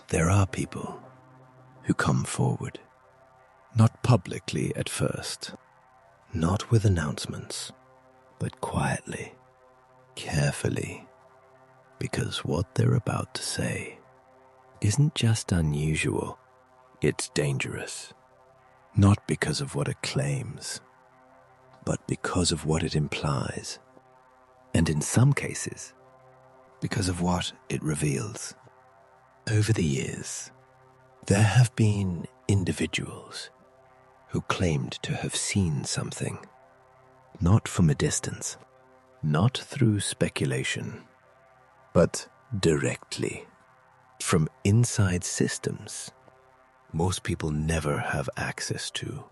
There are people who come forward, not publicly at first, not with announcements, but quietly, carefully, because what they're about to say isn't just unusual, it's dangerous. Not because of what it claims, but because of what it implies, and in some cases, because of what it reveals. Over the years, there have been individuals who claimed to have seen something, not from a distance, not through speculation, but directly from inside systems most people never have access to.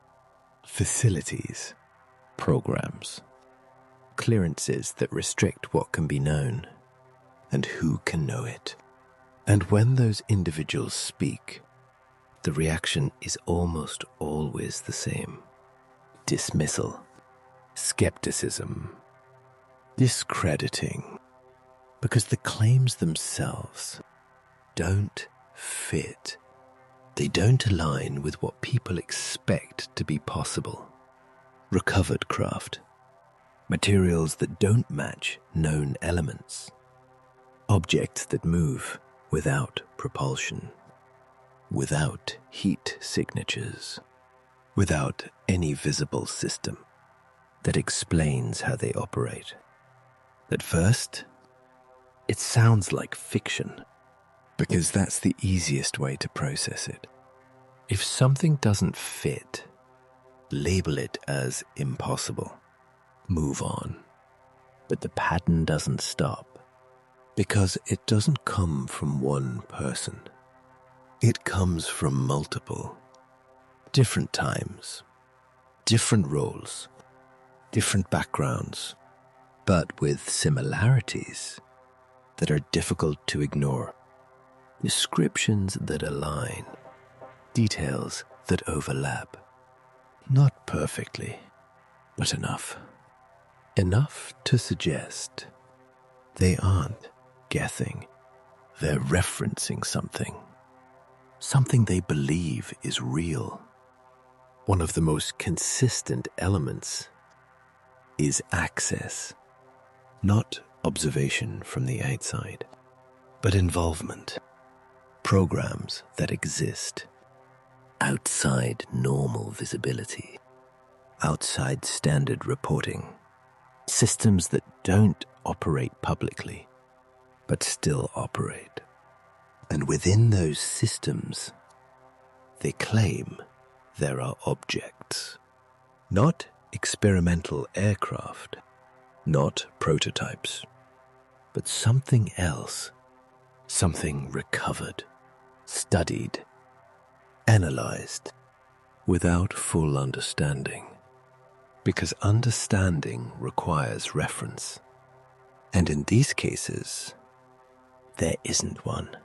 Facilities, programs, clearances that restrict what can be known and who can know it. And when those individuals speak, the reaction is almost always the same. Dismissal, skepticism, discrediting, because the claims themselves don't fit. They don't align with what people expect to be possible. Recovered craft, materials that don't match known elements, objects that move without propulsion, without heat signatures, without any visible system that explains how they operate. At first, it sounds like fiction, because that's the easiest way to process it. If something doesn't fit, label it as impossible. Move on. But the pattern doesn't stop, because it doesn't come from one person. It comes from multiple. Different times, different roles, different backgrounds, but with similarities that are difficult to ignore. Descriptions that align, details that overlap. Not perfectly, but enough. Enough to suggest they aren't guessing. They're referencing something. Something they believe is real. One of the most consistent elements is access. Not observation from the outside, but involvement. Programs that exist outside normal visibility, outside standard reporting. Systems that don't operate publicly, but still operate. And within those systems, they claim there are objects. Not experimental aircraft, not prototypes, but something else, something recovered, studied, analyzed, without full understanding. Because understanding requires reference. And in these cases, there isn't one.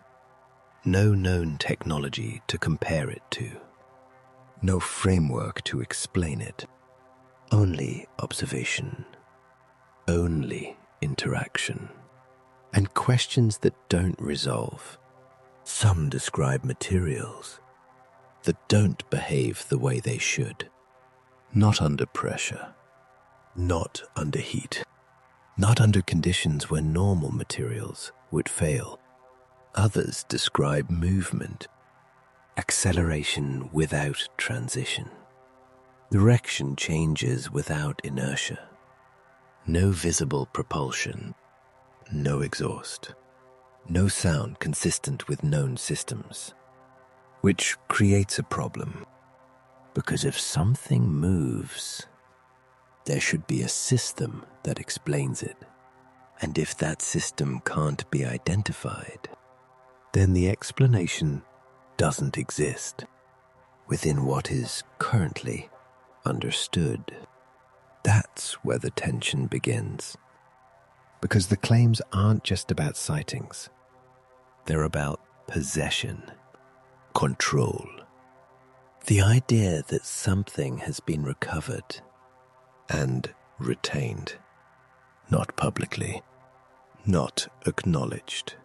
No known technology to compare it to. No framework to explain it. Only observation. Only interaction. And questions that don't resolve. Some describe materials that don't behave the way they should. Not under pressure. Not under heat. Not under conditions where normal materials would fail. Others describe movement, acceleration without transition, direction changes without inertia, no visible propulsion, no exhaust, no sound consistent with known systems, which creates a problem, because if something moves, there should be a system that explains it. And if that system can't be identified, then the explanation doesn't exist within what is currently understood. That's where the tension begins. Because the claims aren't just about sightings. They're about possession, control. The idea that something has been recovered and retained, not publicly, not acknowledged,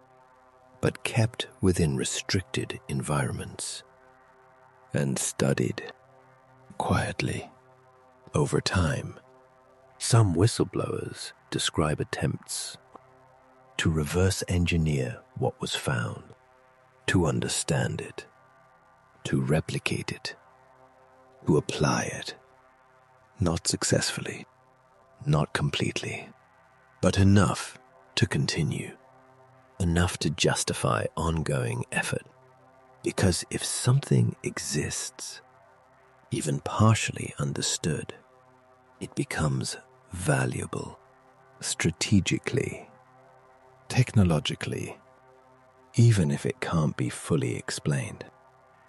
but kept within restricted environments and studied quietly. Over time, some whistleblowers describe attempts to reverse engineer what was found, to understand it, to replicate it, to apply it. Not successfully, not completely, but enough to continue, enough to justify ongoing effort. Because if something exists, even partially understood, it becomes valuable, strategically, technologically, even if it can't be fully explained.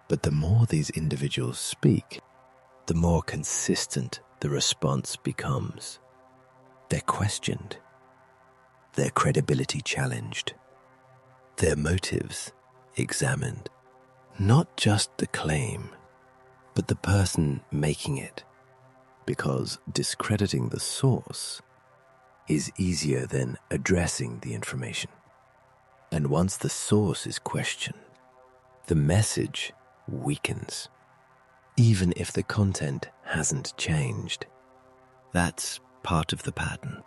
But the more these individuals speak, the more consistent the response becomes. They're questioned, their credibility challenged, their motives examined. Not just the claim, but the person making it, because discrediting the source is easier than addressing the information. And once the source is questioned, the message weakens, even if the content hasn't changed. That's part of the pattern,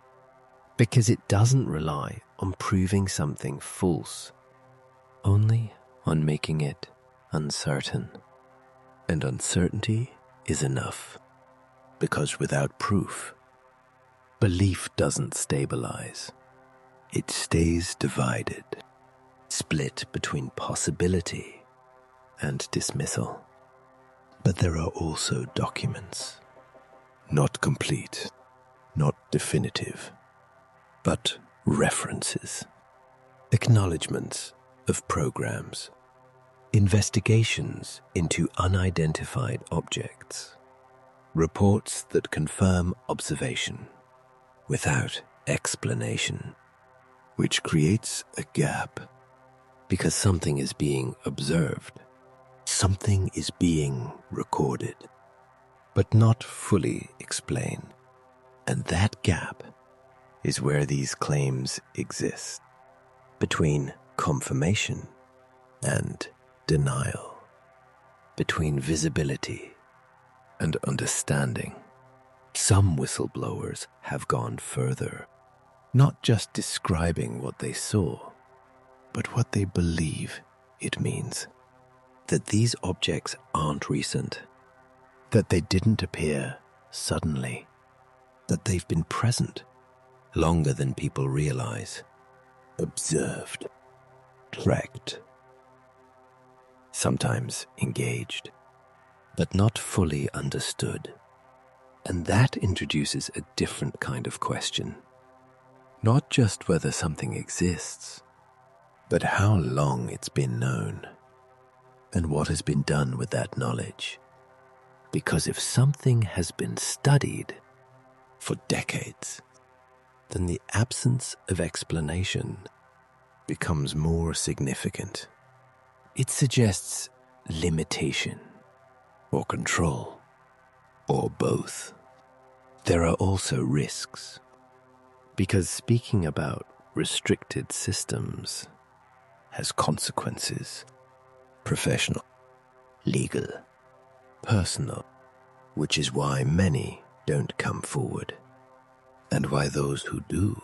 because it doesn't rely on proving something false, only on making it uncertain. And uncertainty is enough, because without proof, belief doesn't stabilize. It stays divided, split between possibility and dismissal. But there are also documents, not complete, not definitive, but references, acknowledgements of programs, investigations into unidentified objects, reports that confirm observation without explanation, which creates a gap, because something is being observed, something is being recorded, but not fully explained. And that gap is where these claims exist, between confirmation and denial, between visibility and understanding. Some whistleblowers have gone further, not just describing what they saw, but what they believe it means. That these objects aren't recent, that they didn't appear suddenly, that they've been present longer than people realize, observed, tracked, sometimes engaged, but not fully understood. And that introduces a different kind of question. Not just whether something exists, but how long it's been known, and what has been done with that knowledge. Because if something has been studied for decades, then the absence of explanation becomes more significant. It suggests limitation, or control, or both. There are also risks, because speaking about restricted systems has consequences: professional, legal, personal, which is why many don't come forward, and why those who do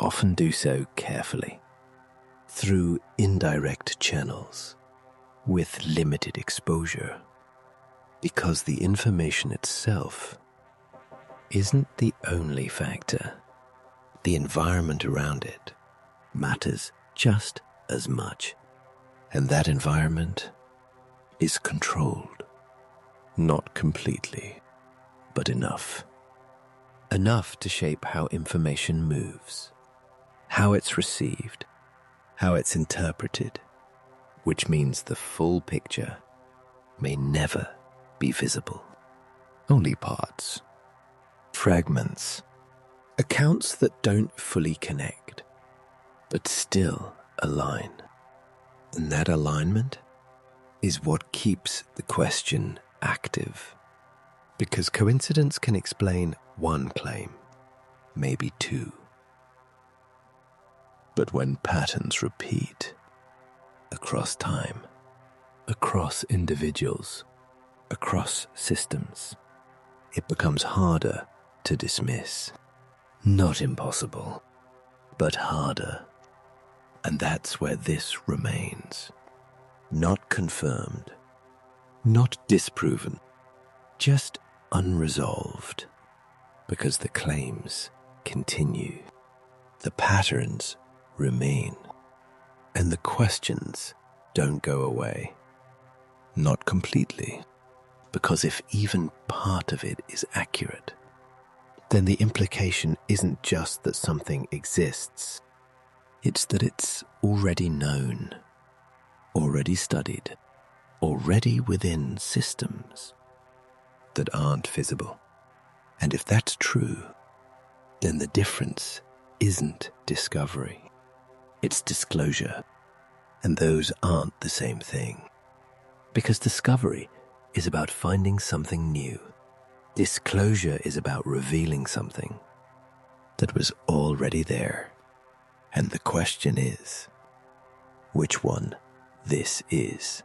often do so carefully, through indirect channels, with limited exposure, because the information itself isn't the only factor. The environment around it matters just as much, and that environment is controlled, not completely, but enough. Enough to shape how information moves, how it's received, how it's interpreted, which means the full picture may never be visible. Only parts, fragments, accounts that don't fully connect, but still align. And that alignment is what keeps the question active. Because coincidence can explain one claim, maybe two. But when patterns repeat, across time, across individuals, across systems. It becomes harder to dismiss. Not impossible, but harder. And that's where this remains. Not confirmed, not disproven, just unresolved. Because the claims continue, the patterns remain, and the questions don't go away. Not completely, because if even part of it is accurate, then the implication isn't just that something exists, it's that it's already known, already studied, already within systems that aren't visible. And if that's true, then the difference isn't discovery, it's disclosure. And those aren't the same thing. Because discovery is about finding something new. Disclosure is about revealing something that was already there. And the question is, which one this is?